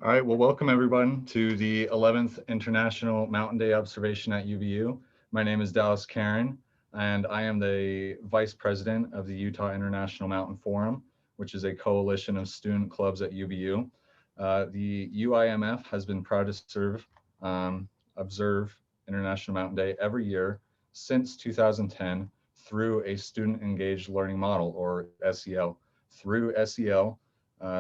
All right, well, welcome everyone to the 11th International Mountain Day Observation at UVU. My name is Dallas Karen, and I am the Vice President of the Utah International Mountain Forum, which is a coalition of student clubs at UVU. The UIMF has been proud to observe International Mountain Day every year since 2010 through a student engaged learning model, or SEL. Through SEL,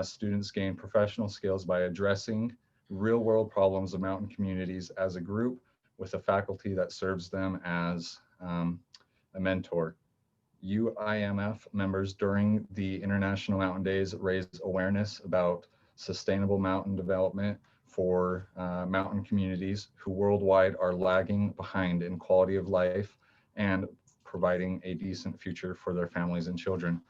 students gain professional skills by addressing real world problems of mountain communities as a group with a faculty that serves them as a mentor. UIMF members during the International Mountain Days raise awareness about sustainable mountain development for mountain communities who worldwide are lagging behind in quality of life and providing a decent future for their families and children.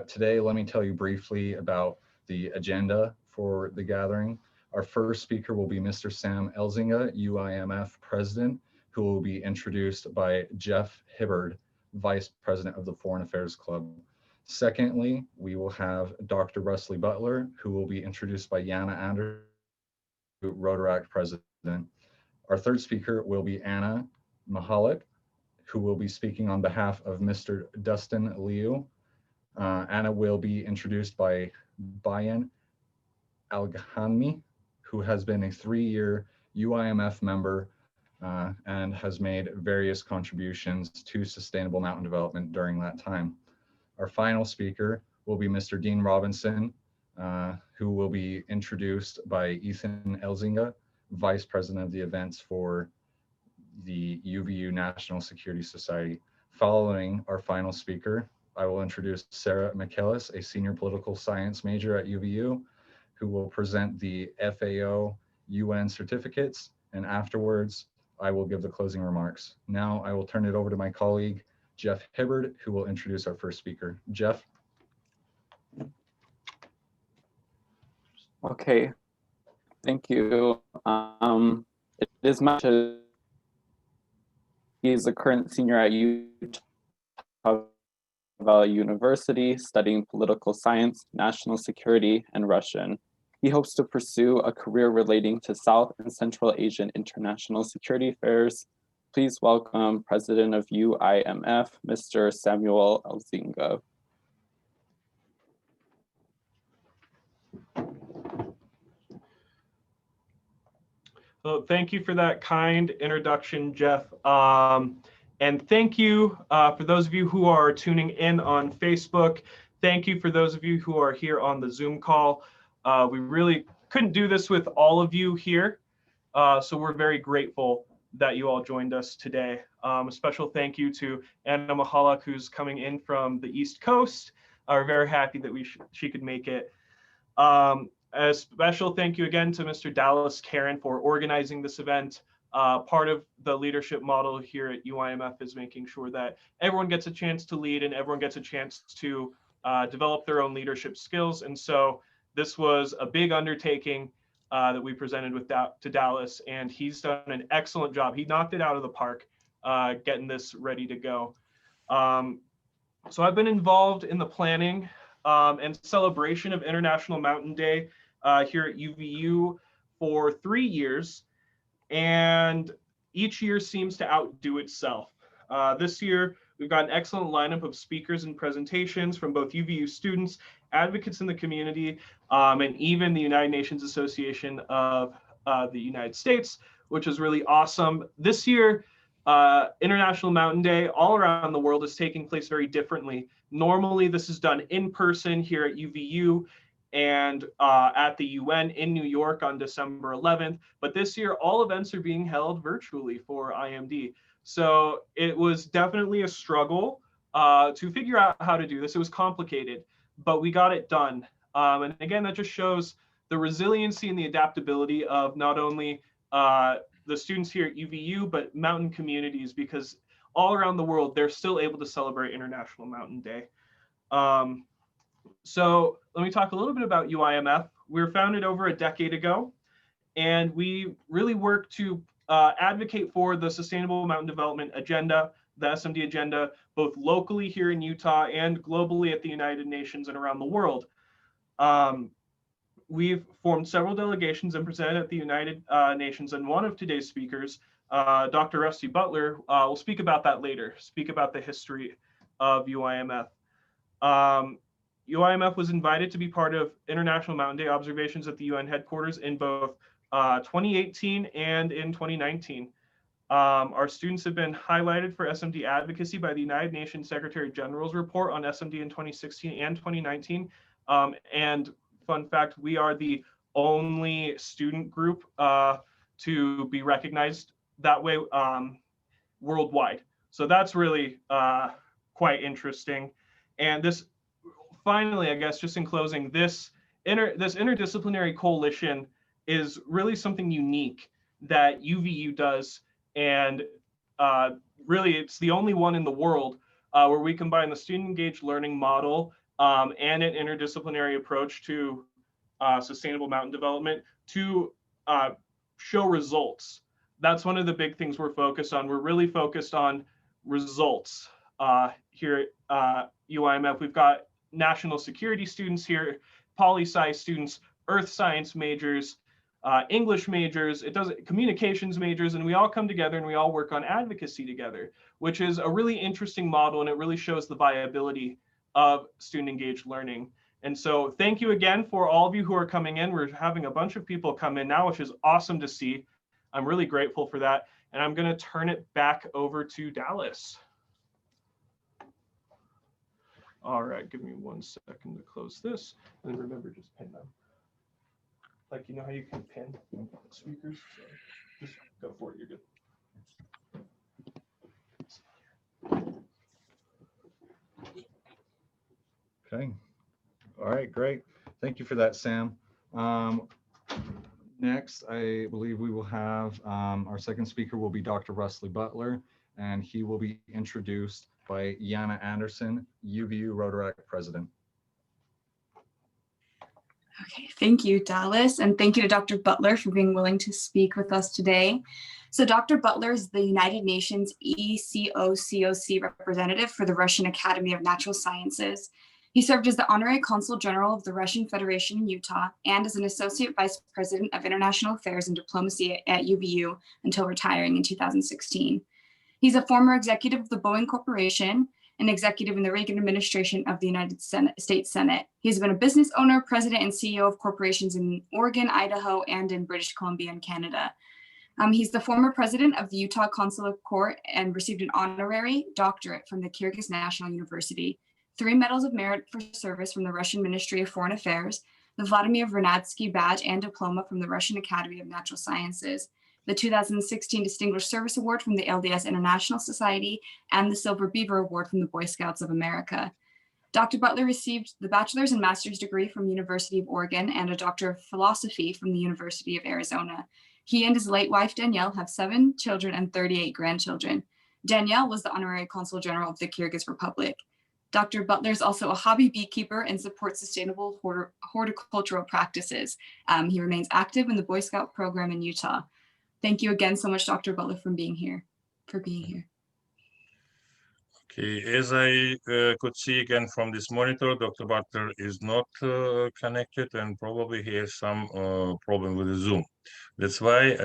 Today, let me tell you briefly about the agenda for the gathering. Our first speaker will be Mr. Sam Elzinga, UIMF President, who will be introduced by Jeff Hibbard, Vice President of the Foreign Affairs Club. Secondly, we will have Dr. Rusley Butler, who will be introduced by Yana Anderson, Rotaract President. Our third speaker will be Anna Mahalik, who will be speaking on behalf of Mr. Dustin Liu. Anna will be introduced by Bayan Alghanmi, who has been a 3-year UIMF member and has made various contributions to sustainable mountain development during that time. Our final speaker will be Mr. Dean Robinson, who will be introduced by Ethan Elzinga, Vice President of the events for the UVU National Security Society. Following our final speaker, I will introduce Sarah McKellis, a senior political science major at UVU, who will present the FAO UN certificates, and afterwards, I will give the closing remarks. Now I will turn it over to my colleague, Jeff Hibbard, who will introduce our first speaker. Jeff. Okay, thank you. It is my pleasure. He is a current senior at Utah Valley University, studying political science, national security, and Russian. He hopes to pursue a career relating to South and Central Asian international security affairs. Please welcome President of UIMF, Mr. Samuel Elzinga. So thank you for that kind introduction, Jeff. And thank you for those of you who are tuning in on Facebook. Thank you for those of you who are here on the Zoom call. We really couldn't do this with all of you here, so we're very grateful that you all joined us today. A special thank you to Anna Mahalak, who's coming in from the East Coast. We're very happy that she could make it. A special thank you again to Mr. Dallas Karen for organizing this event. Part of the leadership model here at UIMF is making sure that everyone gets a chance to lead and everyone gets a chance to develop their own leadership skills. And so this was a big undertaking that we presented to Dallas, and he's done an excellent job. He knocked it out of the park getting this ready to go. So I've been involved in the planning and celebration of International Mountain Day here at UVU for 3 years, and each year seems to outdo itself. This year, we've got an excellent lineup of speakers and presentations from both UVU students, advocates in the community, and even the United Nations Association of the United States, which is really awesome. This year, International Mountain Day all around the world is taking place very differently. Normally, this is done in person here at UVU and at the UN in New York on December 11th. But this year, all events are being held virtually for IMD. So it was definitely a struggle to figure out how to do this. It was complicated, but we got it done. And again, that just shows the resiliency and the adaptability of not only the students here at UVU, but mountain communities, because all around the world, they're still able to celebrate International Mountain Day. So let me talk a little bit about UIMF. We were founded over a decade ago, and we really work to advocate for the Sustainable Mountain Development Agenda, the SMD agenda, both locally here in Utah and globally at the United Nations and around the world. we've formed several delegations and presented at the United Nations, and one of today's speakers, Dr. Rusty Butler, will speak about that later, speak about the history of UIMF. UIMF was invited to be part of International Mountain Day observations at the UN headquarters in both 2018 and in 2019. Our students have been highlighted for SMD advocacy by the United Nations Secretary General's report on SMD in 2016 and 2019. And fun fact, we are the only student group to be recognized that way worldwide. So that's really quite interesting. And this, finally, I guess, just in closing, this interdisciplinary coalition is really something unique that UVU does. And really, it's the only one in the world where we combine the student-engaged learning model and an interdisciplinary approach to sustainable mountain development to show results. That's one of the big things we're focused on. We're really focused on results here at UIMF. We've got national security students here, poli-sci students, earth science majors, English majors, communications majors, and we all come together and we all work on advocacy together, which is a really interesting model, and it really shows the viability of student engaged learning. And so thank you again for all of you who are coming in. We're having a bunch of people come in now, which is awesome to see. I'm really grateful for that. And I'm going to turn it back over to Dallas. All right, give me 1 second to close this. And remember, just pin them. Like, you know how you can pin speakers? So just go for it, you're good. Okay. All right, great. Thank you for that, Sam. Next, I believe we will have our second speaker will be Dr. Rusty Butler, and he will be introduced by Jana Anderson, UVU Rotaract President. Okay, thank you, Dallas, and thank you to Dr. Butler for being willing to speak with us today. So Dr. Butler is the United Nations ECOCOC representative for the Russian Academy of Natural Sciences. He served as the Honorary Consul General of the Russian Federation in Utah and as an Associate Vice President of International Affairs and Diplomacy at UVU until retiring in 2016. He's a former executive of the Boeing Corporation, an executive in the Reagan administration of the United States Senate. He's been a business owner, president, and CEO of corporations in Oregon, Idaho, and in British Columbia and Canada. He's the former president of the Utah Consulate Court and received an honorary doctorate from the Kyrgyz National University, 3 medals of merit for service from the Russian Ministry of Foreign Affairs, the Vladimir Vernadsky Badge and Diploma from the Russian Academy of Natural Sciences, the 2016 Distinguished Service Award from the LDS International Society, and the Silver Beaver Award from the Boy Scouts of America. Dr. Butler received the bachelor's and master's degree from the University of Oregon and a doctor of philosophy from the University of Arizona. He and his late wife, Danielle, have 7 children and 38 grandchildren. Danielle was the Honorary Consul General of the Kyrgyz Republic. Dr. Butler is also a hobby beekeeper and supports sustainable horticultural practices. He remains active in the Boy Scout program in Utah. Thank you again so much, Dr. Butler, for being here. Okay, as I could see again from this monitor, Dr. Butler is not connected, and probably he has some problem with the Zoom. That's why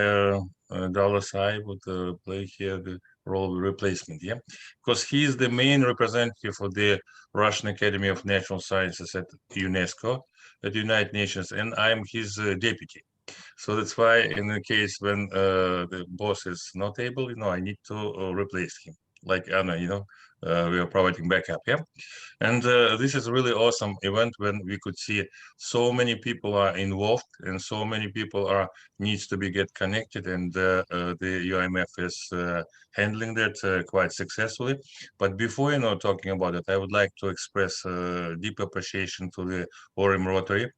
Dallas I would play here the role of replacement, yeah, because he is the main representative for the Russian Academy of Natural Sciences at UNESCO, at the United Nations, and I'm his deputy. So that's why in the case when the boss is not able, I need to replace him, like Anna, we are providing backup, yeah. And this is a really awesome event when we could see so many people are involved and so many people needs to get connected, and the UIMF is handling that quite successfully. But before talking about it, I would like to express deep appreciation to the Orem Rotary,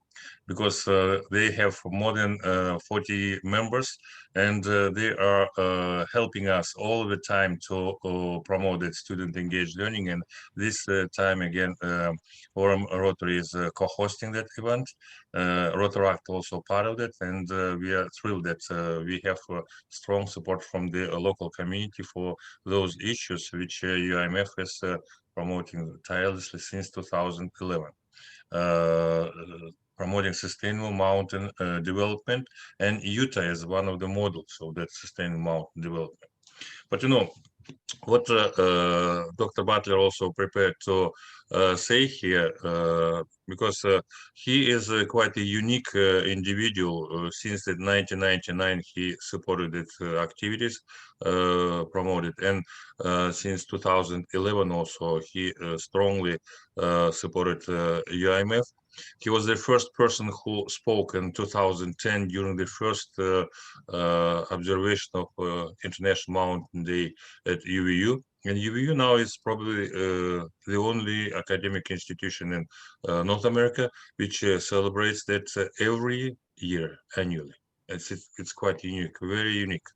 because they have more than 40 members, and they are helping us all the time to promote that student engaged learning. And this time again, Orem Rotary is co-hosting that event. Rotaract also part of that, and we are thrilled that we have strong support from the local community for those issues which UIMF is promoting tirelessly since 2011. promoting sustainable mountain development, and Utah is one of the models of that sustainable mountain development. But what Dr. Butler also prepared to say here, because he is quite a unique individual. Since that 1999, he supported its activities promoted, and since 2011 also he strongly supported UIMF. He was the first person who spoke in 2010 during the first observation of International Mountain Day at UVU. And UVU now is probably the only academic institution in North America which celebrates that every year, annually. It's quite unique, very unique.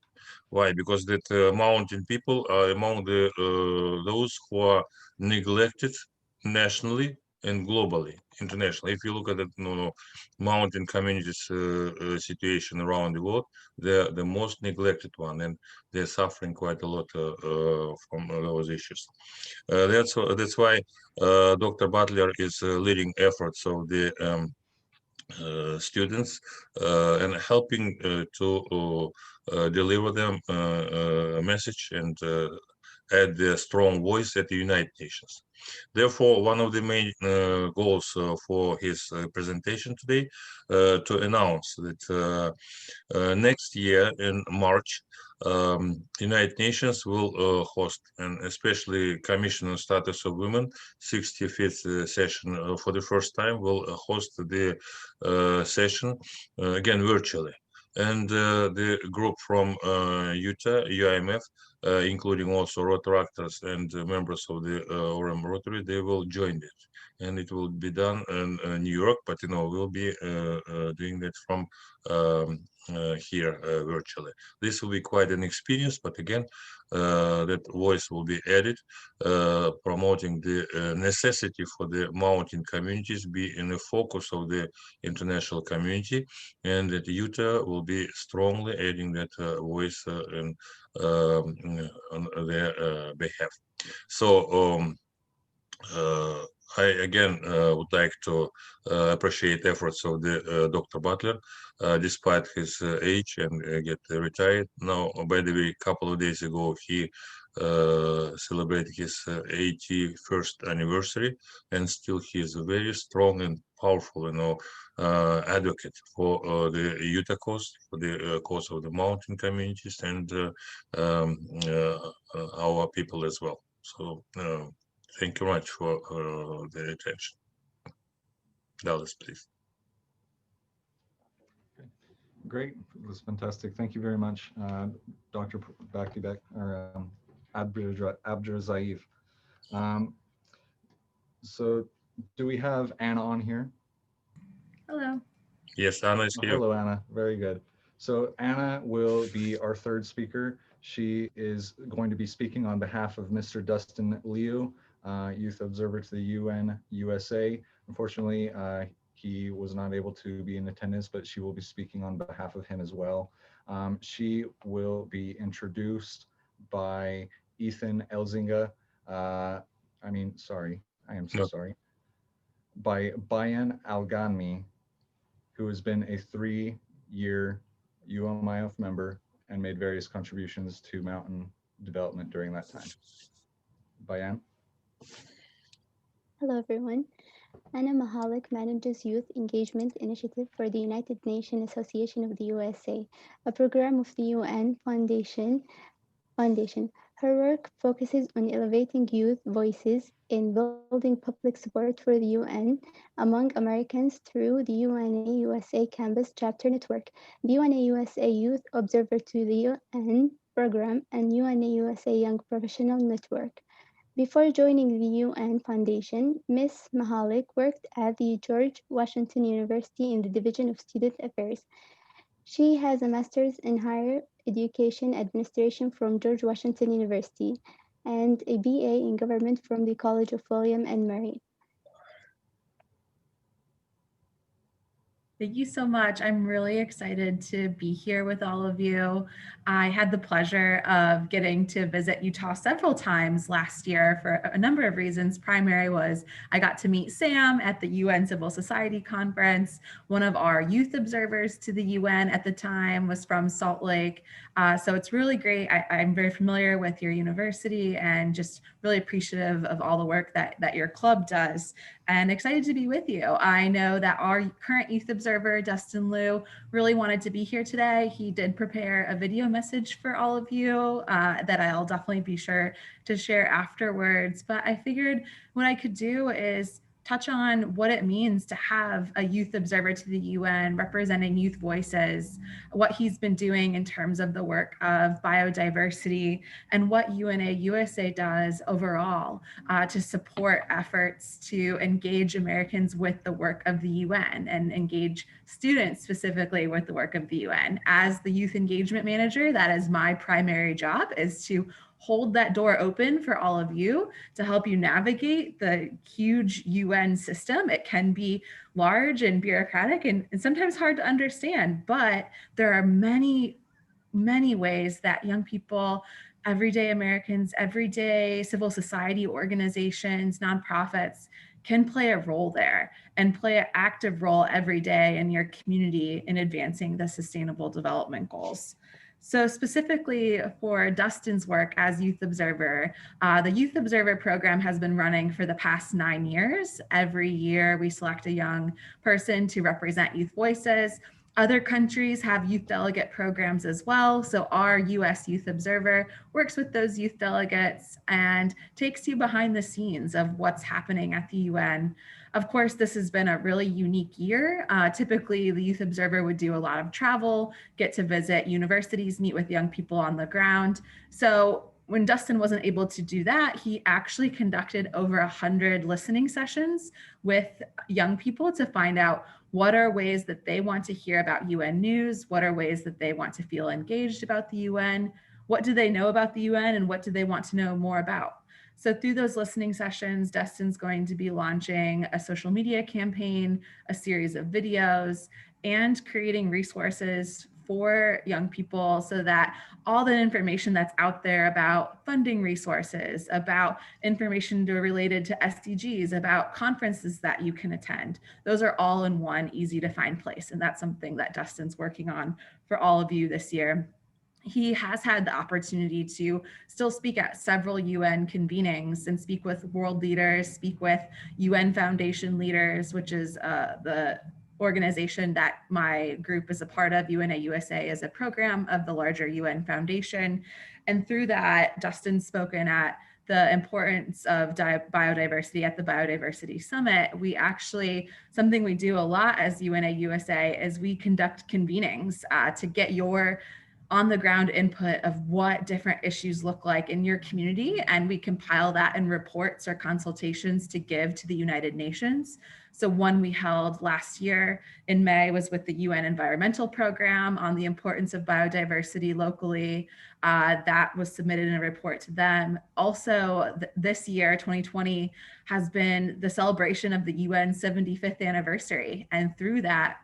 Why? Because that mountain people are among the those who are neglected nationally and globally, internationally. If you look at the mountain communities situation around the world, they're the most neglected one, and they're suffering quite a lot from those issues. That's why Dr. Butler is leading efforts of the students and helping to deliver them a message and add their strong voice at the United Nations. Therefore, one of the main goals for his presentation today to announce that next year in March, United Nations will host, and especially Commission on Status of Women, 65th session for the first time, will host the session again virtually. And the group from Utah, UIMF, including also Rotaractors and members of the Orem Rotary, they will join it. And it will be done in New York, but we'll be doing that from here virtually. This will be quite an experience, but again, that voice will be added, promoting the necessity for the mountain communities be in the focus of the international community, and that Utah will be strongly adding that voice on their behalf. So I again would like to appreciate efforts of the Dr. Butler, despite his age and get retired. Now, by the way, a couple of days ago, he celebrated his 81st anniversary, and still he is a very strong and powerful, advocate for the Utah cause, for the cause of the mountain communities and our people as well. So thank you much for the attention. Dallas, please. Great, it was fantastic. Thank you very much, Dr. Bakibek or Abdurazaev. So do we have Anna on here? Hello. Yes, Anna is here. Hello, Anna. Very good. So Anna will be our third speaker. She is going to be speaking on behalf of Mr. Dustin Liu, Youth Observer to the UN USA. Unfortunately, he was not able to be in attendance, but she will be speaking on behalf of him as well. She will be introduced by Ethan Elzinga. I am so sorry. By Bayan Alganmi, who has been a 3-year UMIF member and made various contributions to mountain development during that time. Bayan? Hello, everyone. Anna Mahalik manages Youth Engagement Initiative for the United Nations Association of the USA, a program of the UN Foundation. Her work focuses on elevating youth voices in building public support for the UN among Americans through the UNA USA Campus Chapter Network, the UNA USA Youth Observer to the UN program, and UNA USA Young Professional Network. Before joining the UN Foundation, Ms. Mahalik worked at the George Washington University in the Division of Student Affairs. She has a master's in higher education administration from George Washington University and a BA in government from the College of William and Mary. Thank you so much. I'm really excited to be here with all of you. I had the pleasure of getting to visit Utah several times last year for a number of reasons. Primary was I got to meet Sam at the UN Civil Society Conference. One of our youth observers to the UN at the time was from Salt Lake. So it's really great. I'm very familiar with your university and just really appreciative of all the work that your club does, and excited to be with you. I know that our current youth observer, Dustin Liu, really wanted to be here today. He did prepare a video message for all of you that I'll definitely be sure to share afterwards. But I figured what I could do is touch on what it means to have a youth observer to the UN representing youth voices, what he's been doing in terms of the work of biodiversity, and what UNA USA does overall to support efforts to engage Americans with the work of the UN and engage students specifically with the work of the UN. As the youth engagement manager, that is my primary job, is to hold that door open for all of you to help you navigate the huge UN system. It can be large and bureaucratic and sometimes hard to understand, but there are many ways that young people, everyday Americans, everyday civil society organizations, nonprofits can play a role there and play an active role every day in your community in advancing the Sustainable Development Goals. So specifically for Dustin's work as Youth Observer, the Youth Observer program has been running for the past 9 years. Every year we select a young person to represent youth voices. Other countries have youth delegate programs as well. So our US Youth Observer works with those youth delegates and takes you behind the scenes of what's happening at the UN. Of course, this has been a really unique year. Typically, the Youth Observer would do a lot of travel, get to visit universities, meet with young people on the ground. So when Dustin wasn't able to do that, he actually conducted over 100 listening sessions with young people to find out what are ways that they want to hear about UN news, what are ways that they want to feel engaged about the UN, what do they know about the UN, and what do they want to know more about. So through those listening sessions, Dustin's going to be launching a social media campaign, a series of videos, and creating resources for young people so that all the information that's out there about funding resources, about information related to SDGs, about conferences that you can attend, those are all in one easy to find place. And that's something that Dustin's working on for all of you this year. He has had the opportunity to still speak at several UN convenings and speak with world leaders, speak with UN Foundation leaders, which is the organization that my group is a part of. UNA USA is a program of the larger UN Foundation. And through that, Dustin's spoken at the importance of biodiversity at the Biodiversity Summit. We actually, something we do a lot as UNA USA is we conduct convenings to get your on the ground input of what different issues look like in your community. And we compile that in reports or consultations to give to the United Nations. So one we held last year in May was with the UN Environmental Program on the importance of biodiversity locally. That was submitted in a report to them. Also, this year, 2020, has been the celebration of the UN 75th anniversary. And through that,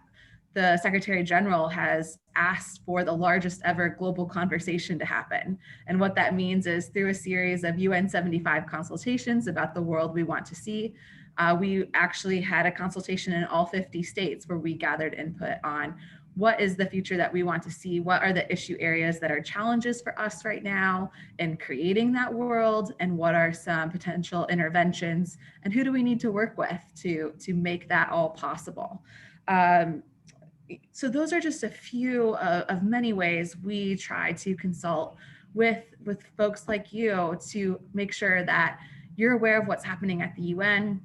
the Secretary General has asked for the largest ever global conversation to happen. And what that means is through a series of UN 75 consultations about the world we want to see, we actually had a consultation in all 50 states where we gathered input on what is the future that we want to see, what are the issue areas that are challenges for us right now in creating that world, and what are some potential interventions, and who do we need to work with to make that all possible. So those are just a few of many ways we try to consult with folks like you to make sure that you're aware of what's happening at the UN.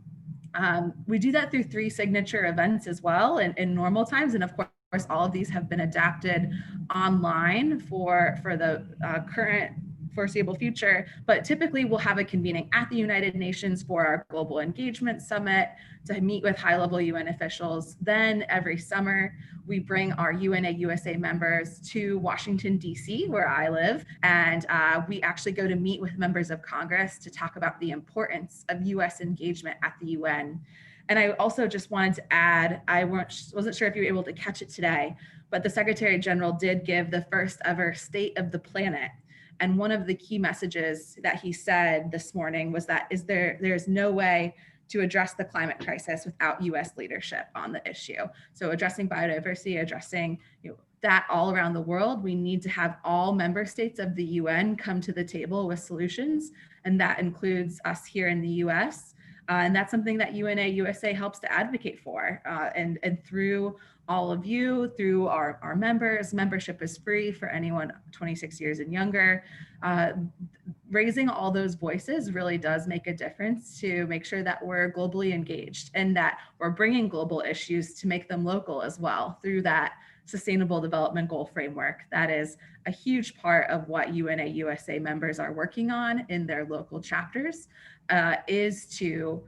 We do that through 3 signature events as well in normal times. And of course, all of these have been adapted online for the current foreseeable future, but typically we'll have a convening at the United Nations for our Global Engagement Summit to meet with high-level UN officials. Then every summer, we bring our UNA USA members to Washington, D.C., where I live, and we actually go to meet with members of Congress to talk about the importance of US engagement at the UN. And I also just wanted to add, I wasn't sure if you were able to catch it today, but the Secretary General did give the first ever State of the Planet. And one of the key messages that he said this morning was that there's no way to address the climate crisis without US leadership on the issue. So addressing biodiversity, addressing that all around the world, we need to have all member states of the UN come to the table with solutions. And that includes us here in the US. And that's something that UNA USA helps to advocate for. And through all of you, through our members, membership is free for anyone 26 years and younger. Raising all those voices really does make a difference to make sure that we're globally engaged and that we're bringing global issues to make them local as well through that Sustainable Development Goal framework. That is a huge part of what UNA USA members are working on in their local chapters, is to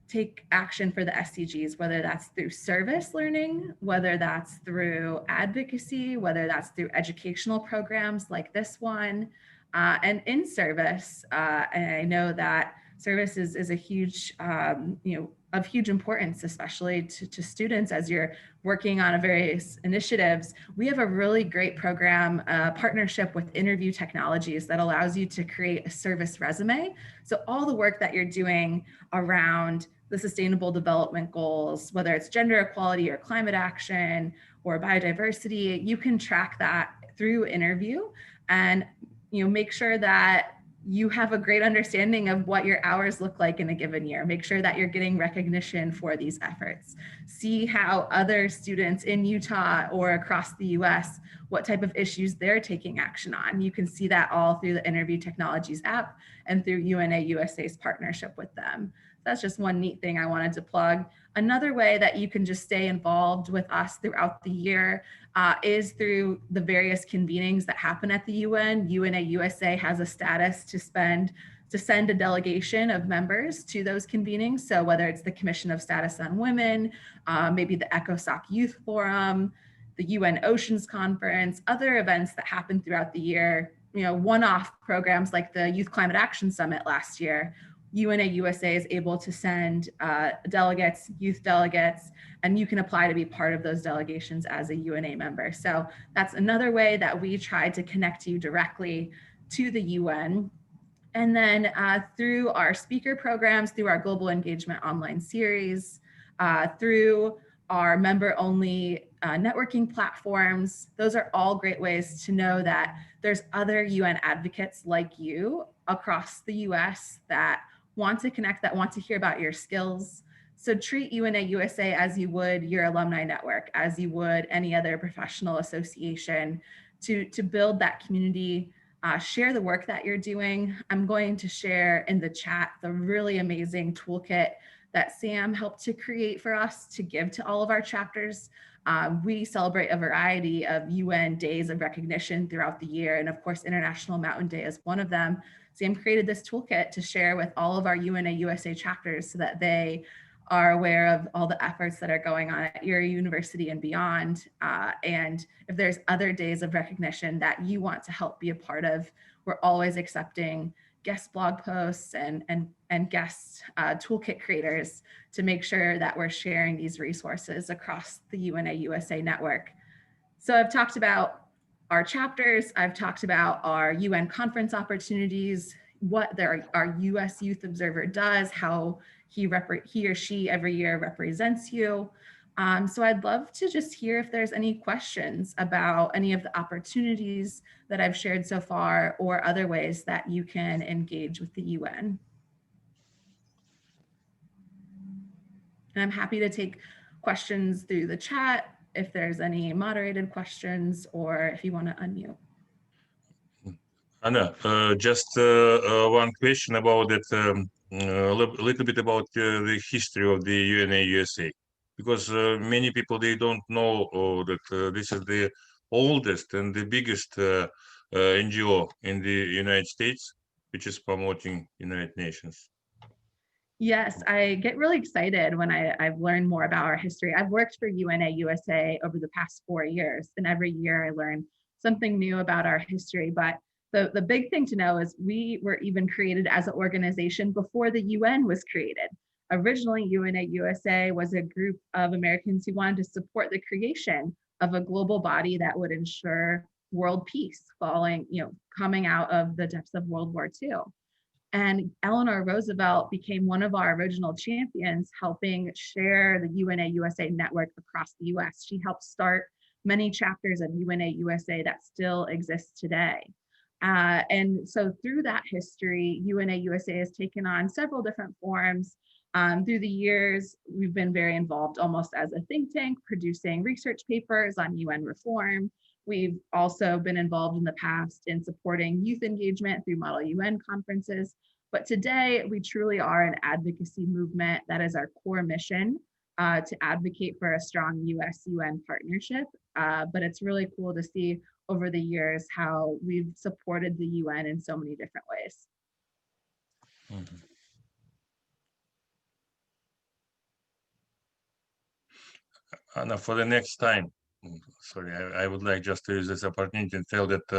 take action for the SDGs, whether that's through service learning, whether that's through advocacy, whether that's through educational programs like this one, and in service. And I know that service is a huge, of huge importance, especially to students as you're working on various initiatives. We have a really great program, partnership with Interview Technologies that allows you to create a service resume. So all the work that you're doing around the Sustainable Development Goals, whether it's gender equality or climate action or biodiversity, you can track that through Interview and make sure that you have a great understanding of what your hours look like in a given year. Make sure that you're getting recognition for these efforts. See how other students in Utah or across the US, what type of issues they're taking action on. You can see that all through the Interview Technologies app and through UNA USA's partnership with them. That's just one neat thing I wanted to plug. Another way that you can just stay involved with us throughout the year is through the various convenings that happen at the UN. UNA USA has a status to send a delegation of members to those convenings. So whether it's the Commission of Status on Women, maybe the ECOSOC Youth Forum, the UN Oceans Conference, other events that happen throughout the year, one-off programs like the Youth Climate Action Summit last year, UNA USA is able to send delegates, youth delegates, and you can apply to be part of those delegations as a UNA member. So that's another way that we try to connect you directly to the UN. And then through our speaker programs, through our Global Engagement online series, through our member-only networking platforms, those are all great ways to know that there's other UN advocates like you across the US that want to connect, that want to hear about your skills. So treat UNA USA as you would your alumni network, as you would any other professional association, to build that community, share the work that you're doing. I'm going to share in the chat the really amazing toolkit that Sam helped to create for us to give to all of our chapters. We celebrate a variety of UN days of recognition throughout the year, and of course, International Mountain Day is one of them. Sam created this toolkit to share with all of our UNA USA chapters so that they are aware of all the efforts that are going on at your university and beyond. And if there's other days of recognition that you want to help be a part of, we're always accepting guest blog posts and guest toolkit creators to make sure that we're sharing these resources across the UNA USA network. So I've talked about our chapters, I've talked about our UN conference opportunities, what our US Youth Observer does, how he or she every year represents you. So I'd love to just hear if there's any questions about any of the opportunities that I've shared so far or other ways that you can engage with the UN. And I'm happy to take questions through the chat if there's any moderated questions or if you want to unmute. Anna, just one question about that, a little bit about the history of the UNA USA, because many people, they don't know that this is the oldest and the biggest NGO in the United States, which is promoting United Nations. Yes, I get really excited when I've learned more about our history. I've worked for UNA USA over the past 4 years, and every year I learn something new about our history. But the big thing to know is we were even created as an organization before the UN was created. Originally, UNA USA was a group of Americans who wanted to support the creation of a global body that would ensure world peace following, coming out of the depths of World War II. And Eleanor Roosevelt became one of our original champions, helping share the UNA USA network across the US. She helped start many chapters of UNA USA that still exist today. And so through that history, UNA USA has taken on several different forms. Through the years, we've been very involved almost as a think tank, producing research papers on UN reform. We've also been involved in the past in supporting youth engagement through Model UN conferences. But today, we truly are an advocacy movement. That is our core mission, to advocate for a strong US-UN partnership. But it's really cool to see over the years how we've supported the UN in so many different ways. Mhm. Anna, for the next time, sorry, I would like just to use this opportunity and tell that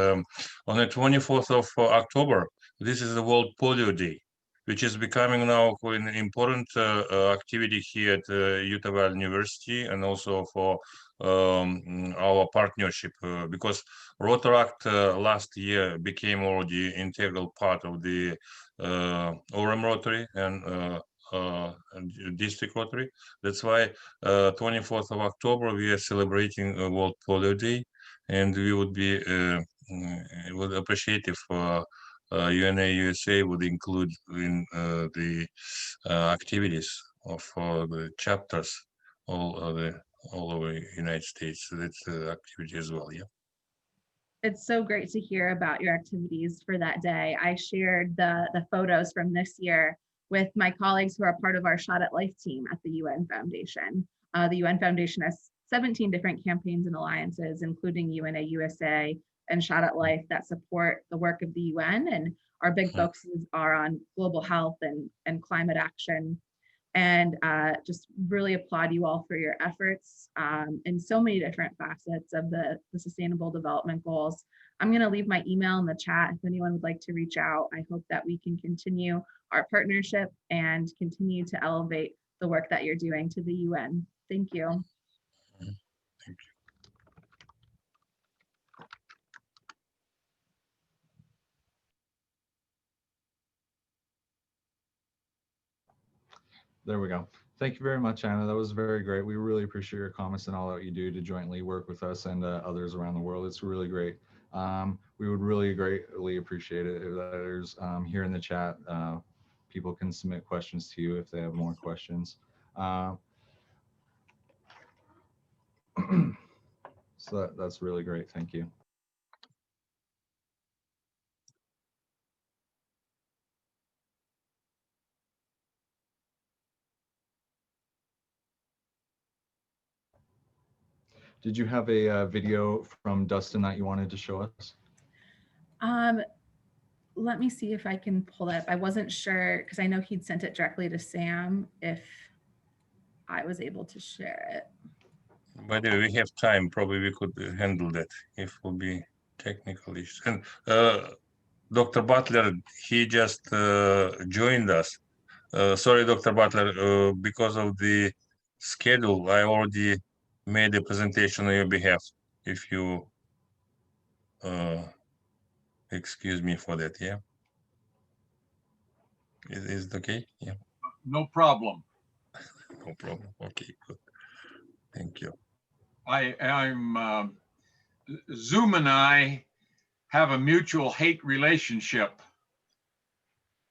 on the 24th of October, this is the World Polio Day, which is becoming now an important activity here at Utah Valley University, and also for our partnership, because Rotaract last year became already integral part of the Orem Rotary and District Rotary. That's why 24th of October we are celebrating World Polio Day, and we would be would appreciate if UNA USA would include in the activities of the chapters all over the United States. So that's the activity as well. Yeah. It's so great to hear about your activities for that day. I shared the photos from this year with my colleagues who are part of our Shot at Life team at the UN Foundation. The UN Foundation has 17 different campaigns and alliances, including UNA USA and Shot at Life, that support the work of the UN. And our big focuses are on global health and climate action. And just really applaud you all for your efforts in so many different facets of the Sustainable Development Goals. I'm going to leave my email in the chat if anyone would like to reach out. I hope that we can continue our partnership and continue to elevate the work that you're doing to the UN. Thank you. Thank you. There we go. Thank you very much, Anna. That was very great. We really appreciate your comments and all that you do to jointly work with us and others around the world. It's really great. We would really greatly appreciate it if others here in the chat, people can submit questions to you if they have more questions. So that's really great. Thank you. Did you have a video from Dustin that you wanted to show us? Let me see if I can pull that up. I wasn't sure because I know he'd sent it directly to Sam if I was able to share it. By the way, we have time. Probably we could handle that if will be technical issues. And Dr. Butler, he just joined us. Sorry, Dr. Butler, because of the schedule, I already made a presentation on your behalf. If you excuse me for that, yeah? Is it okay? Yeah. No problem. No problem. Okay, good. Thank you. I'm Zoom and I have a mutual hate relationship.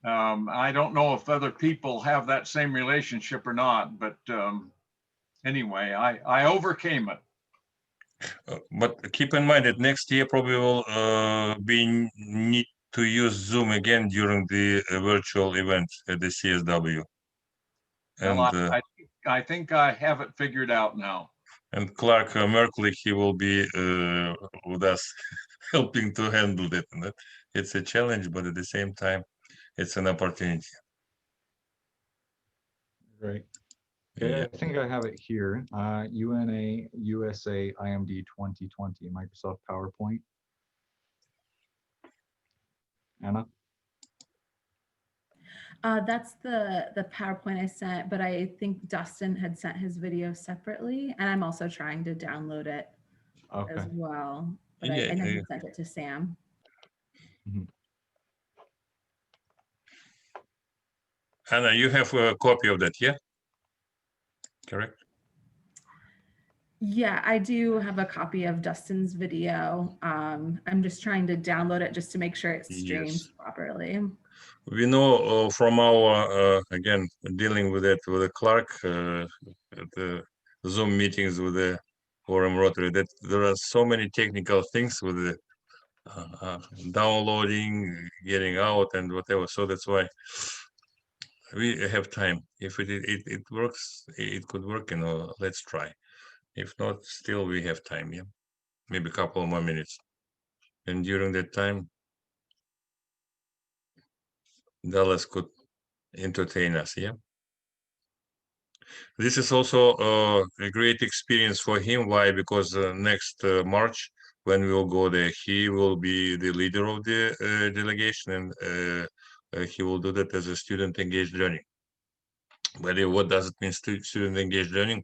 I don't know if other people have that same relationship or not, but anyway, I overcame it. But keep in mind that next year probably will be need to use Zoom again during the virtual event at the CSW. And Well, I think I have it figured out now. And Clark Merkley, he will be with us helping to handle that. And it's a challenge, but at the same time, it's an opportunity. Great. Okay, Yeah. I think I have it here. UNA USA IMD 2020, Microsoft PowerPoint. Anna? That's the PowerPoint I sent, but I think Dustin had sent his video separately, and I'm also trying to download it Okay. as well. But Yeah, I know he sent it to Sam. Anna, you have a copy of that, yeah? Correct? Yeah, I do have a copy of Dustin's video. I'm just trying to download it just to make sure it streams Yes. properly. We know from our, again, dealing with it with the Clark, the Zoom meetings with the Forum Rotary, that there are so many technical things with the downloading, getting out and whatever. So that's why we have time. If it works, it could work, let's try. If not, still we have time, yeah. Maybe a couple more minutes. And during that time, Dallas could entertain us, yeah. This is also a great experience for him. Why? Because next March, when we'll go there, he will be the leader of the delegation, and he will do that as a student engaged learning. But what does it mean, student engaged learning?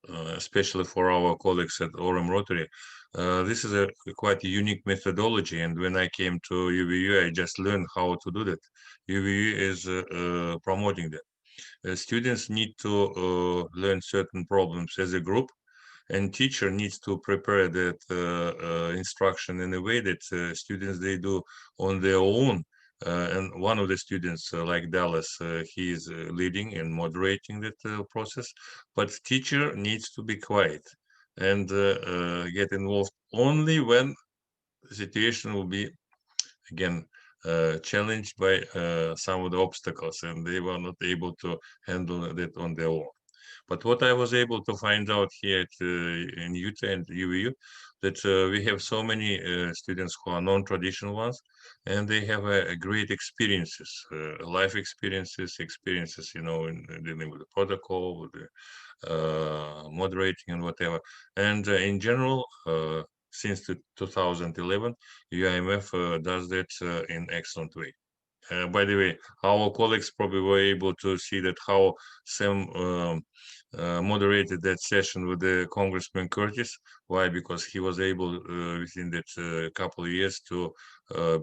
Especially for our colleagues at Orem Rotary. This is a quite unique methodology, and when I came to UVU, I just learned how to do that. UVU is promoting that. Students need to learn certain problems as a group, and teacher needs to prepare that instruction in a way that students they do on their own. And one of the students, like Dallas, he is leading and moderating that process, but teacher needs to be quiet and get involved only when the situation will be again challenged by some of the obstacles, and they were not able to handle that on their own. But what I was able to find out here in Utah and UVU, that we have so many students who are non-traditional ones, and they have a great experiences, life experiences, in dealing with the protocol, with the moderating and whatever. And in general, since 2011, UIMF does that in excellent way. By the way, our colleagues probably were able to see that how Sam moderated that session with the Congressman Curtis. Why? Because he was able within that couple of years to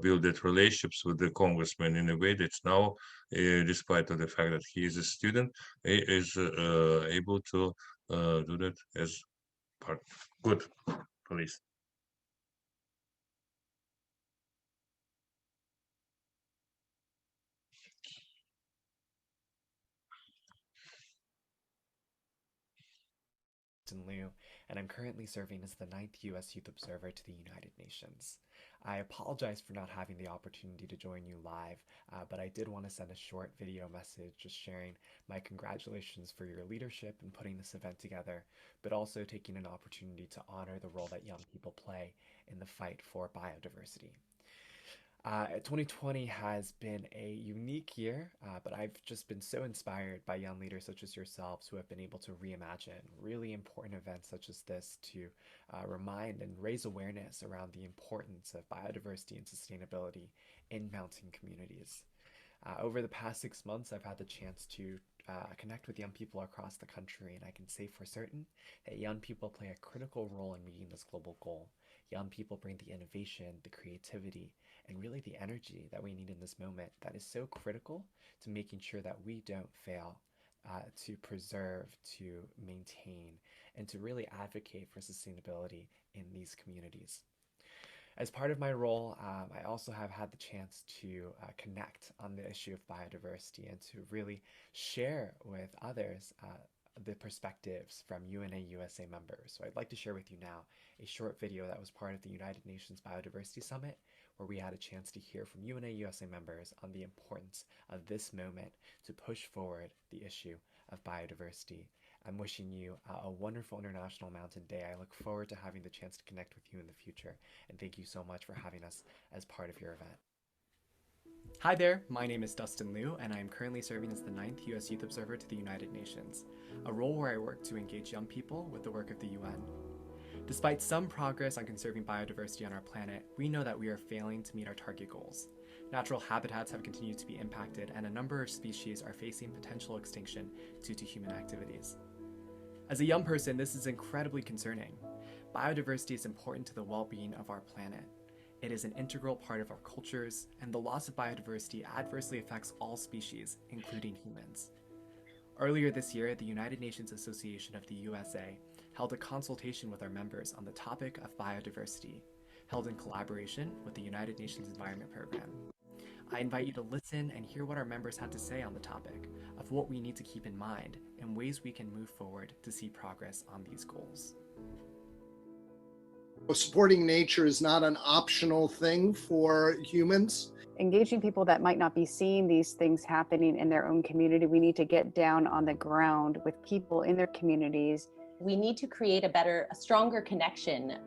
build that relationships with the congressman in a way that's now, despite of the fact that he is a student, he is able to do that as part. Good, please. Liu, and I'm currently serving as the 9th U.S. Youth Observer to the United Nations. I apologize for not having the opportunity to join you live, but I did want to send a short video message just sharing my congratulations for your leadership in putting this event together, but also taking an opportunity to honor the role that young people play in the fight for biodiversity. 2020 has been a unique year, but I've just been so inspired by young leaders such as yourselves who have been able to reimagine really important events such as this to remind and raise awareness around the importance of biodiversity and sustainability in mountain communities. Over the past 6 months, I've had the chance to connect with young people across the country, and I can say for certain that young people play a critical role in meeting this global goal. Young people bring the innovation, the creativity, and really the energy that we need in this moment that is so critical to making sure that we don't fail to preserve, to maintain, and to really advocate for sustainability in these communities. As part of my role, I also have had the chance to connect on the issue of biodiversity and to really share with others the perspectives from UNA USA members. So I'd like to share with you now a short video that was part of the United Nations Biodiversity Summit, where we had a chance to hear from UNA USA members on the importance of this moment to push forward the issue of biodiversity. I'm wishing you a wonderful International Mountain Day. I look forward to having the chance to connect with you in the future, and thank you so much for having us as part of your event. Hi there, my name is Dustin Liu, and I am currently serving as the 9th U.S. Youth Observer to the United Nations, a role where I work to engage young people with the work of the UN. Despite some progress on conserving biodiversity on our planet, we know that we are failing to meet our target goals. Natural habitats have continued to be impacted, and a number of species are facing potential extinction due to human activities. As a young person, this is incredibly concerning. Biodiversity is important to the well-being of our planet. It is an integral part of our cultures, and the loss of biodiversity adversely affects all species, including humans. Earlier this year, the United Nations Association of the USA held a consultation with our members on the topic of biodiversity, held in collaboration with the United Nations Environment Program. I invite you to listen and hear what our members had to say on the topic of what we need to keep in mind and ways we can move forward to see progress on these goals. Supporting nature is not an optional thing for humans. Engaging people that might not be seeing these things happening in their own community. We need to get down on the ground with people in their communities. We need to create a stronger connection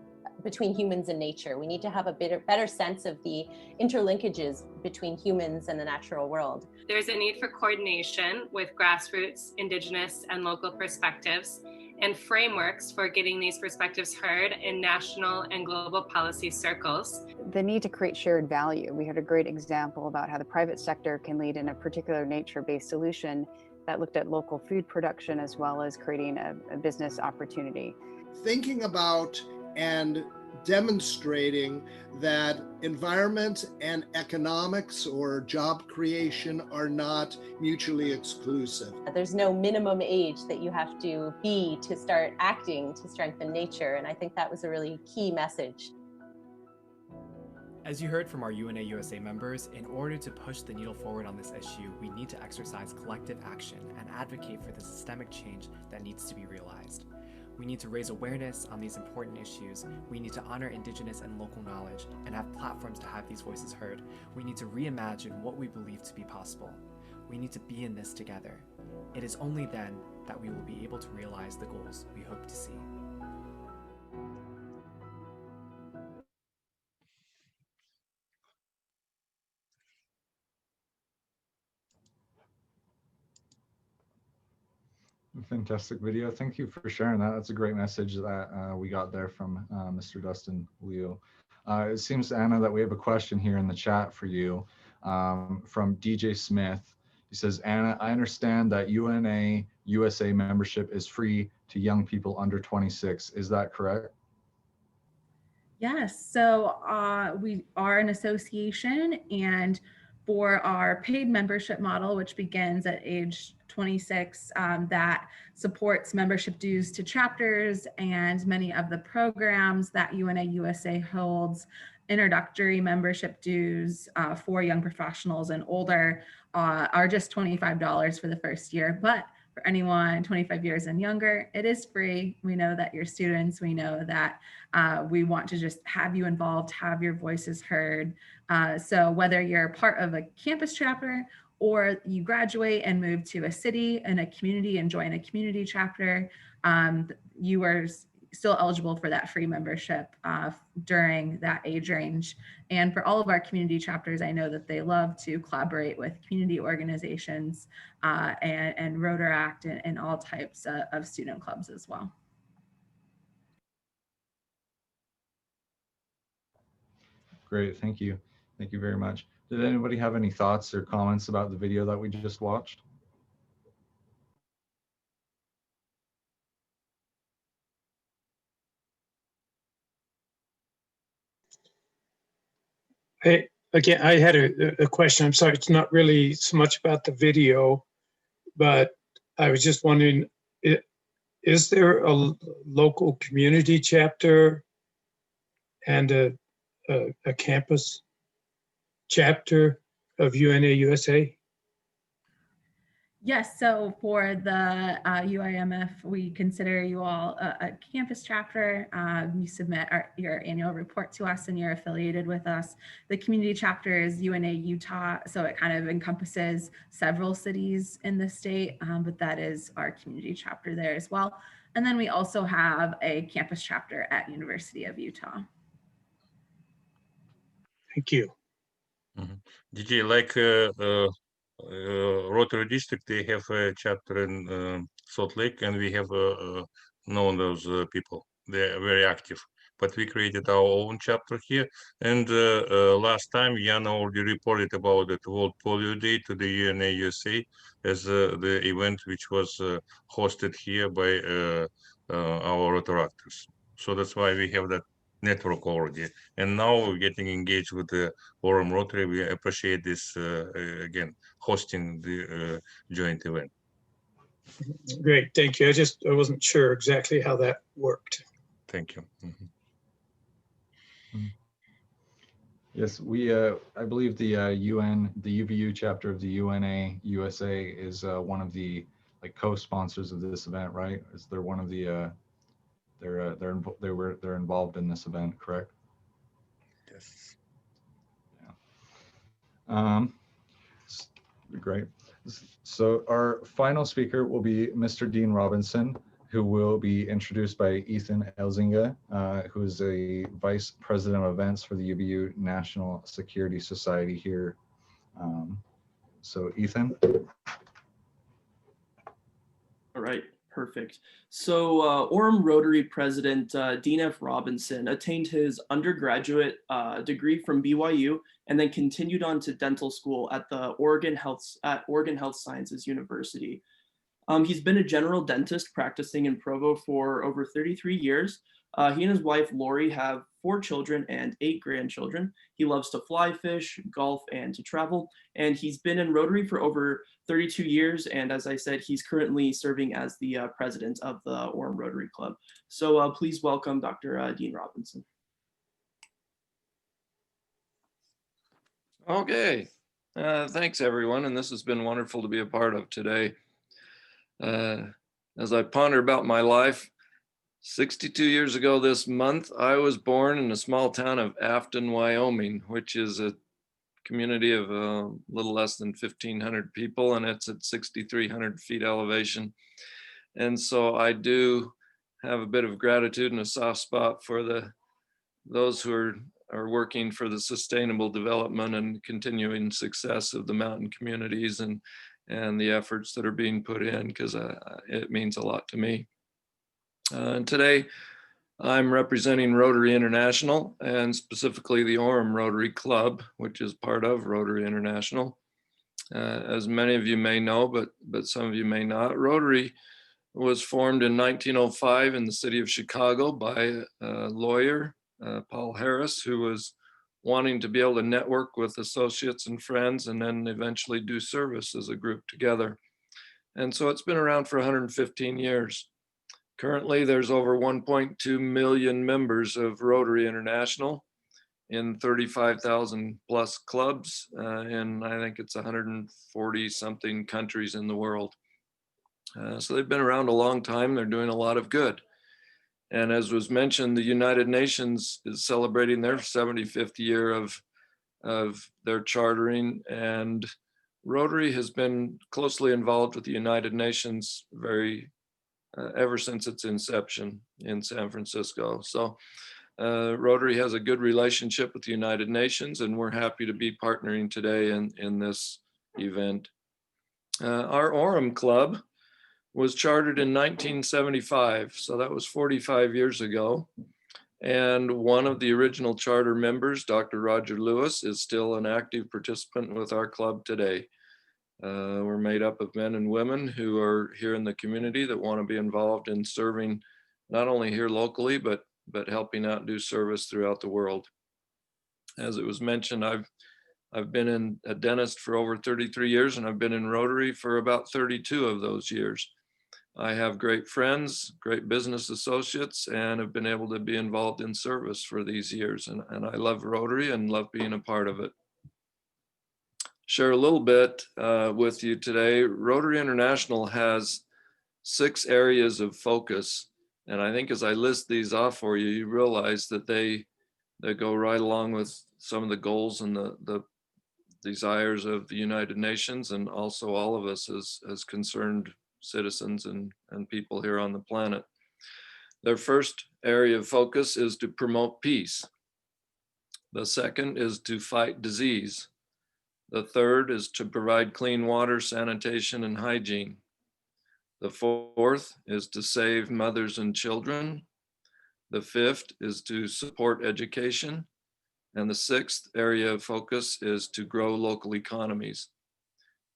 between humans and nature. We need to have a better sense of the interlinkages between humans and the natural world. There's a need for coordination with grassroots, indigenous, and local perspectives, and frameworks for getting these perspectives heard in national and global policy circles. The need to create shared value. We had a great example about how the private sector can lead in a particular nature-based solution that looked at local food production as well as creating a business opportunity. Thinking about and demonstrating that environment and economics or job creation are not mutually exclusive. There's no minimum age that you have to be to start acting to strengthen nature, and I think that was a really key message. As you heard from our UNA USA members, in order to push the needle forward on this issue, we need to exercise collective action and advocate for the systemic change that needs to be realized. We need to raise awareness on these important issues. We need to honor Indigenous and local knowledge and have platforms to have these voices heard. We need to reimagine what we believe to be possible. We need to be in this together. It is only then that we will be able to realize the goals we hope to see. Fantastic video. Thank you for sharing that. That's a great message that we got there from Mr. Dustin Liu. It seems, Anna, that we have a question here in the chat for you from DJ Smith. He says, Anna, I understand that UNA USA membership is free to young people under 26. Is that correct? Yes, so we are an association, and for our paid membership model, which begins at age 26, that supports membership dues to chapters and many of the programs that UNA USA holds. Introductory membership dues for young professionals and older are just $25 for the first year, but for anyone 25 years and younger, it is free. We know that you're students. We know that we want to just have you involved, have your voices heard. So whether you're part of a campus chapter or you graduate and move to a city and a community and join a community chapter, you are still eligible for that free membership during that age range. And for all of our community chapters, I know that they love to collaborate with community organizations and Rotaract and all types of student clubs as well. Great, thank you. Thank you very much. Did anybody have any thoughts or comments about the video that we just watched? Hey, again, I had a question. I'm sorry, it's not really so much about the video, but I was just wondering, is there a local community chapter and a campus chapter of UNA USA? Yes, so for the UIMF, we consider you all a campus chapter. You submit your annual report to us and you're affiliated with us. The community chapter is UNA Utah, so it kind of encompasses several cities in the state, but that is our community chapter there as well. And then we also have a campus chapter at University of Utah. Thank you. Mm-hmm. Did you like Rotary District? They have a chapter in Salt Lake, and we have known those people. They are very active but we created our own chapter here. And last time, Jan already reported about the World Polio Day to the UNA USA as the event which was hosted here by our Rotaractors. So that's why we have that network already. And now we're getting engaged with the Orem Rotary. We appreciate this, again, hosting the joint event. Great, thank you. I wasn't sure exactly how that worked. Thank you. Yes, we, I believe the the UVU chapter of the UNA USA is one of the co-sponsors of this event, right? Is they're one of the, they're involved in this event, correct? Yes. Yeah. Great. So our final speaker will be Mr. Dean Robinson, who will be introduced by Ethan Elzinga, who is a Vice President of Events for the UVU National Security Society here. So Ethan. All right, perfect. So Orem Rotary President Dean F. Robinson attained his undergraduate degree from BYU and then continued on to dental school at the Oregon Health Sciences University. He's been a general dentist practicing in Provo for over 33 years. He and his wife, Lori, have 4 children and 8 grandchildren. He loves to fly fish, golf, and to travel. And he's been in Rotary for over 32 years. And as I said, he's currently serving as the president of the Orem Rotary Club. So please welcome Dr. Dean Robinson. Okay, thanks everyone. And this has been wonderful to be a part of today. As I ponder about my life, 62 years ago this month, I was born in the small town of Afton, Wyoming, which is a community of a little less than 1,500 people, and it's at 6,300 feet elevation. And so I do have a bit of gratitude and a soft spot for those who are working for the sustainable development and continuing success of the mountain communities and the efforts that are being put in, because it means a lot to me. And today I'm representing Rotary International, and specifically the Orem Rotary Club, which is part of Rotary International. As many of you may know, but some of you may not, Rotary was formed in 1905 in the city of Chicago by a lawyer, Paul Harris, who was wanting to be able to network with associates and friends and then eventually do service as a group together. And so it's been around for 115 years. Currently, there's over 1.2 million members of Rotary International in 35,000 plus clubs, and I think it's 140 something countries in the world. So they've been around a long time. They're doing a lot of good. And as was mentioned, the United Nations is celebrating their 75th year of their chartering, and Rotary has been closely involved with the United Nations ever since its inception in San Francisco. So Rotary has a good relationship with the United Nations, and we're happy to be partnering today in this event. Our Orem Club was chartered in 1975, so that was 45 years ago. And one of the original charter members, Dr. Roger Lewis, is still an active participant with our club today. We're made up of men and women who are here in the community that want to be involved in serving not only here locally, but helping out do service throughout the world. As it was mentioned, I've been a dentist for over 33 years, and I've been in Rotary for about 32 of those years. I have great friends, great business associates, and have been able to be involved in service for these years. And I love Rotary and love being a part of it. Share a little bit with you today. Rotary International has 6 areas of focus. And I think as I list these off for you, you realize that they go right along with some of the goals and the desires of the United Nations, and also all of us as concerned citizens and people here on the planet. Their first area of focus is to promote peace. The second is to fight disease. The third is to provide clean water, sanitation, and hygiene. The fourth is to save mothers and children. The fifth is to support education. And the sixth area of focus is to grow local economies.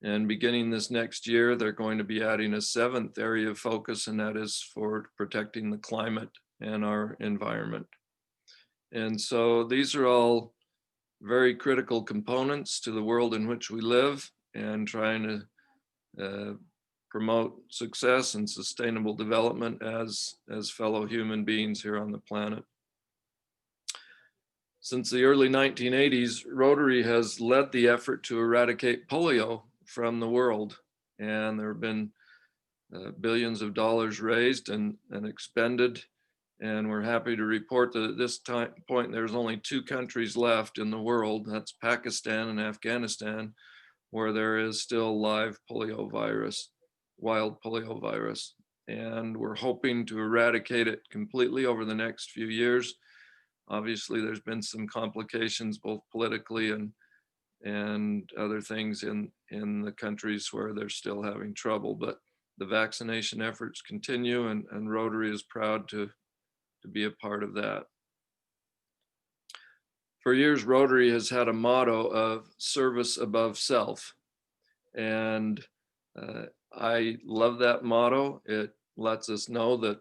And beginning this next year, they're going to be adding a seventh area of focus, and that is for protecting the climate and our environment. And so these are all very critical components to the world in which we live, and trying to promote success and sustainable development as fellow human beings here on the planet. Since the early 1980s, Rotary has led the effort to eradicate polio from the world, and there have been billions of dollars raised and expended, and we're happy to report that at this point there's only 2 countries left in the world, that's Pakistan and Afghanistan, where there is still live polio virus, wild polio virus, and we're hoping to eradicate it completely over the next few years. Obviously, there's been some complications, both politically and other things in the countries where they're still having trouble, but the vaccination efforts continue, and Rotary is proud to be a part of that. For years, Rotary has had a motto of service above self, and I love that motto. It lets us know that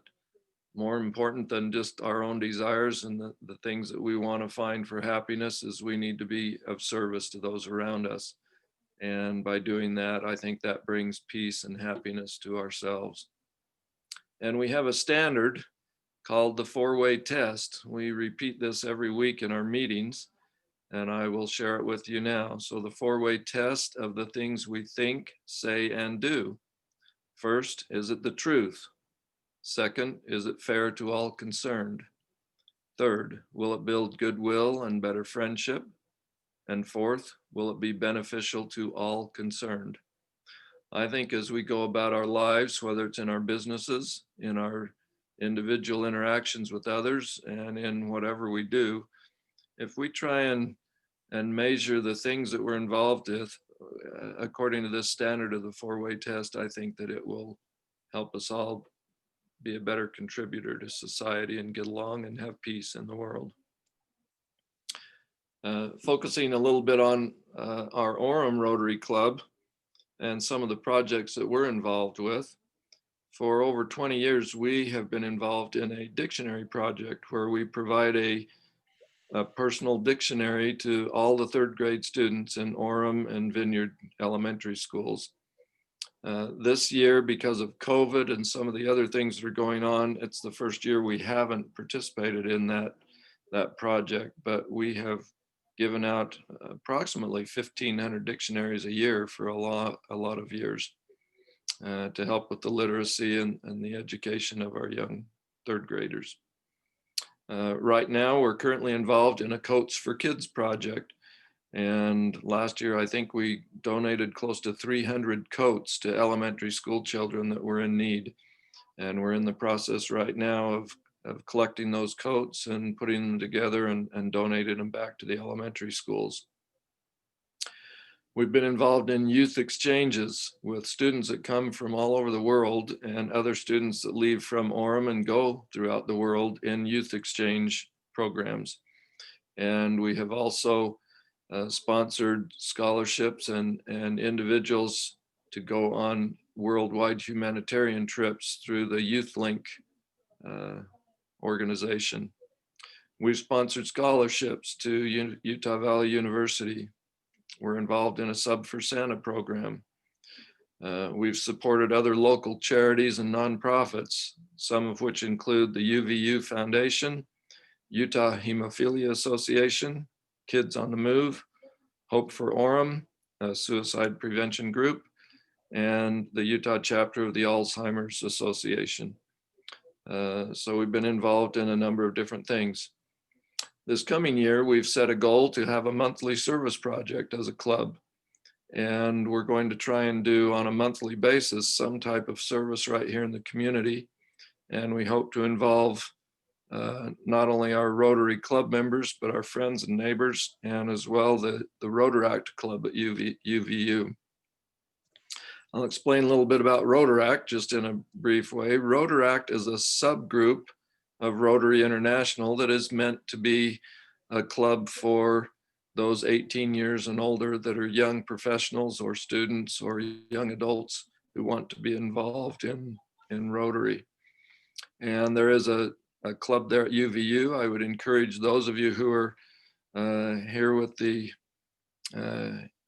more important than just our own desires and the things that we want to find for happiness is we need to be of service to those around us. And by doing that, I think that brings peace and happiness to ourselves. And we have a standard called the 4-way test. We repeat this every week in our meetings, and I will share it with you now. So the 4-way test of the things we think, say, and do. First, is it the truth? Second, is it fair to all concerned? Third, will it build goodwill and better friendship? And fourth, will it be beneficial to all concerned? I think as we go about our lives, whether it's in our businesses, in our individual interactions with others, and in whatever we do, if we try and measure the things that we're involved with according to this standard of the 4-way test, I think that it will help us all be a better contributor to society and get along and have peace in the world. Focusing a little bit on our Orem Rotary Club and some of the projects that we're involved with. For over 20 years, we have been involved in a dictionary project where we provide a personal dictionary to all the 3rd grade students in Orem and Vineyard elementary schools. This year, because of COVID and some of the other things that are going on, it's the first year we haven't participated in that project, but we have given out approximately 1,500 dictionaries a year for a lot of years to help with the literacy and the education of our young 3rd graders. Right now, we're currently involved in a Coats for Kids project. And last year, I think we donated close to 300 coats to elementary school children that were in need. And we're in the process right now of collecting those coats and putting them together and donating them back to the elementary schools. We've been involved in youth exchanges with students that come from all over the world and other students that leave from Orem and go throughout the world in youth exchange programs. And we have also sponsored scholarships and individuals to go on worldwide humanitarian trips through the Youth Link organization. We've sponsored scholarships to Utah Valley University. We're involved in a Sub for Santa program. We've supported other local charities and nonprofits, some of which include the UVU Foundation, Utah Hemophilia Association, Kids on the Move, Hope for Orem, a suicide prevention group, and the Utah chapter of the Alzheimer's Association. So we've been involved in a number of different things. This coming year, we've set a goal to have a monthly service project as a club. And we're going to try and do on a monthly basis some type of service right here in the community. And we hope to involve not only our Rotary Club members, but our friends and neighbors, and as well the Rotaract Club at UVU. I'll explain a little bit about Rotaract just in a brief way. Rotaract is a subgroup of Rotary International that is meant to be a club for those 18 years and older that are young professionals or students or young adults who want to be involved in Rotary. And there is a club there at UVU. I would encourage those of you who are here with the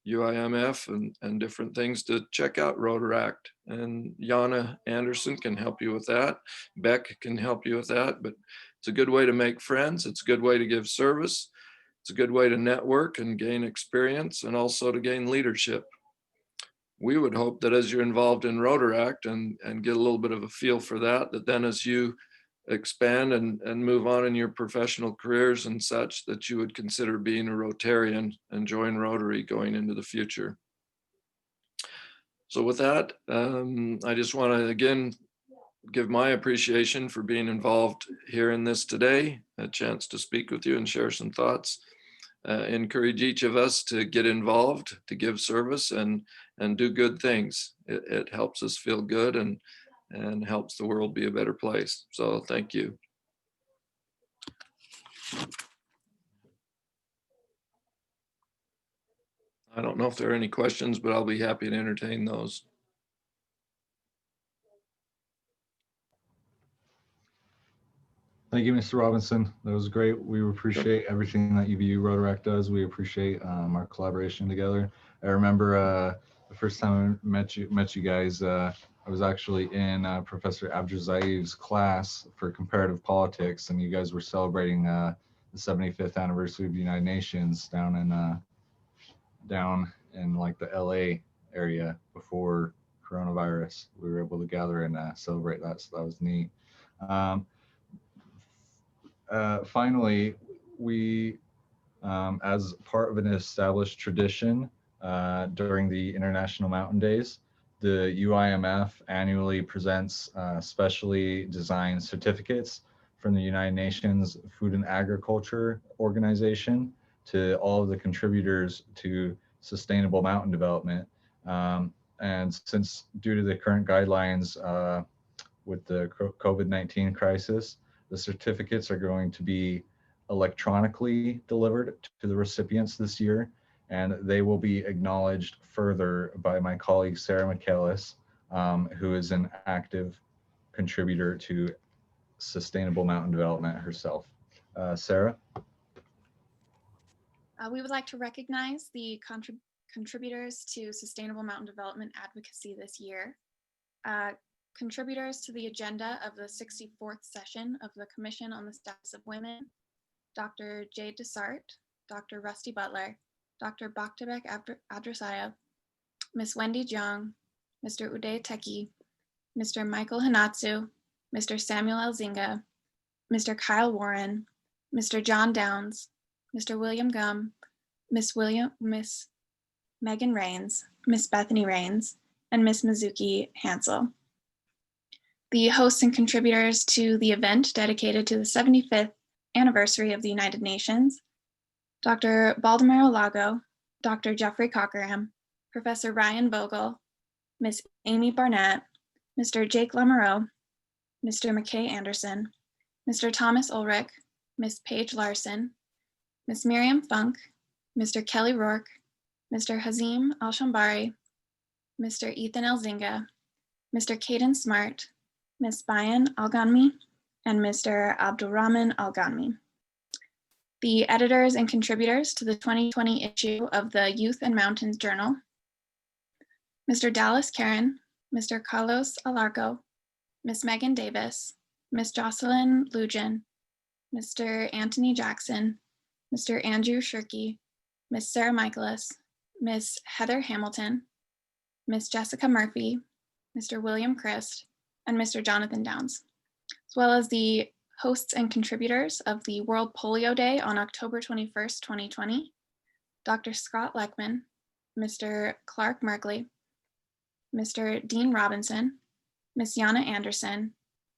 UIMF and different things to check out Rotaract. And Jana Anderson can help you with that. Beck can help you with that. But it's a good way to make friends. It's a good way to give service. It's a good way to network and gain experience and also to gain leadership. We would hope that as you're involved in Rotaract and get a little bit of a feel for that, that then as you expand and move on in your professional careers and such, that you would consider being a Rotarian and join Rotary going into the future. So with that, I just want to again give my appreciation for being involved here in this today, a chance to speak with you and share some thoughts. Encourage each of us to get involved, to give service and do good things. It helps us feel good and helps the world be a better place. So thank you. I don't know if there are any questions, but I'll be happy to entertain those. Thank you, Mr. Robinson. That was great. We appreciate everything that UVU Rotaract does. We appreciate our collaboration together. I remember the first time I met you guys, I was actually in Professor Abdurzaev's class for comparative politics, and you guys were celebrating the 75th anniversary of the United Nations down in like the LA area before coronavirus. We were able to gather and celebrate that, so that was neat. Finally, we, as part of an established tradition during the International Mountain Days, the UIMF annually presents specially designed certificates from the United Nations Food and Agriculture Organization to all of the contributors to sustainable mountain development. And since due to the current guidelines with the COVID-19 crisis, the certificates are going to be electronically delivered to the recipients this year, and they will be acknowledged further by my colleague Sarah Michaelis, who is an active contributor to sustainable mountain development herself. Sarah? We would like to recognize the contributors to sustainable mountain development advocacy this year. Contributors to the agenda of the 64th session of the Commission on the Status of Women, Dr. Jade Desart, Dr. Rusty Butler, Dr. Bakhtabek Adrasayev, Ms. Wendy Jiang, Mr. Uday Teki, Mr. Michael Hanatsu, Mr. Samuel Elzinga, Mr. Kyle Warren, Mr. John Downs, Mr. William Gum, Miss Megan Rains, Miss Bethany Rains, and Miss Mizuki Hansel. The hosts and contributors to the event dedicated to the 75th anniversary of the United Nations, Dr. Baldomero Lago, Dr. Jeffrey Cockerham, Professor Ryan Vogel, Miss Amy Barnett, Mr. Jake Lamoureux, Mr. McKay Anderson, Mr. Thomas Ulrich, Miss Paige Larson, Miss Miriam Funk, Mr. Kelly Rourke, Mr. Hazim Al-Shambari, Mr. Ethan Elzinga, Mr. Caden Smart, Ms. Bayan Alganmi, and Mr. Abdulrahman Alganmi. The editors and contributors to the 2020 issue of the Youth and Mountains Journal, Mr. Dallas Karen, Mr. Carlos Alarco, Ms. Megan Davis, Ms. Jocelyn Lujan, Mr. Anthony Jackson, Mr. Andrew Shirky, Ms. Sarah Michaelis, Ms. Heather Hamilton, Ms. Jessica Murphy, Mr. William Christ, and Mr. Jonathan Downs, as well as the hosts and contributors of the World Polio Day on October 21st, 2020, Dr. Scott Leckman, Mr. Clark Merkley, Mr. Dean Robinson, Ms. Yana Anderson,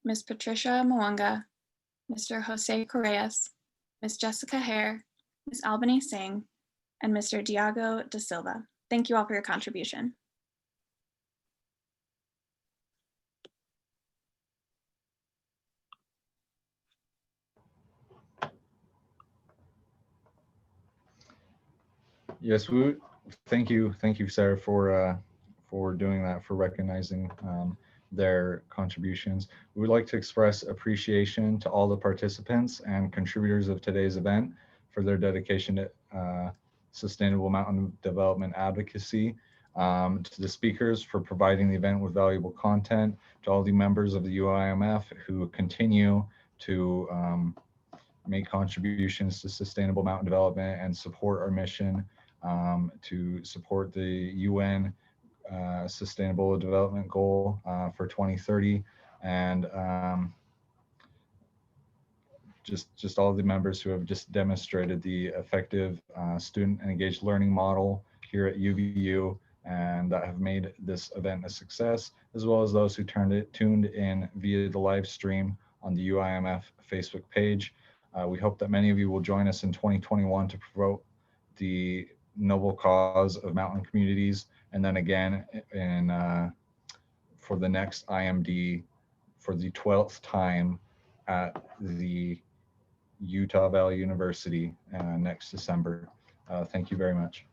Ms. Patricia Mwanga, Mr. Jose Correas, Ms. Jessica Hare, Ms. Albany Singh, and Mr. Diago da Silva. Thank you all for your contribution. Yes, thank you, Sarah, for doing that, for recognizing their contributions. We would like to express appreciation to all the participants and contributors of today's event for their dedication to sustainable mountain development advocacy, to the speakers for providing the event with valuable content, to all the members of the UIMF who continue to make contributions to sustainable mountain development and support our mission to support the UN Sustainable Development Goal for 2030, and just all the members who have just demonstrated the effective student and engaged learning model here at UVU, and that have made this event a success, as well as those who tuned in via the live stream on the UIMF Facebook page. We hope that many of you will join us in 2021 to promote the noble cause of mountain communities, and then again for the next IMD for the 12th time at the Utah Valley University next December. Thank you very much.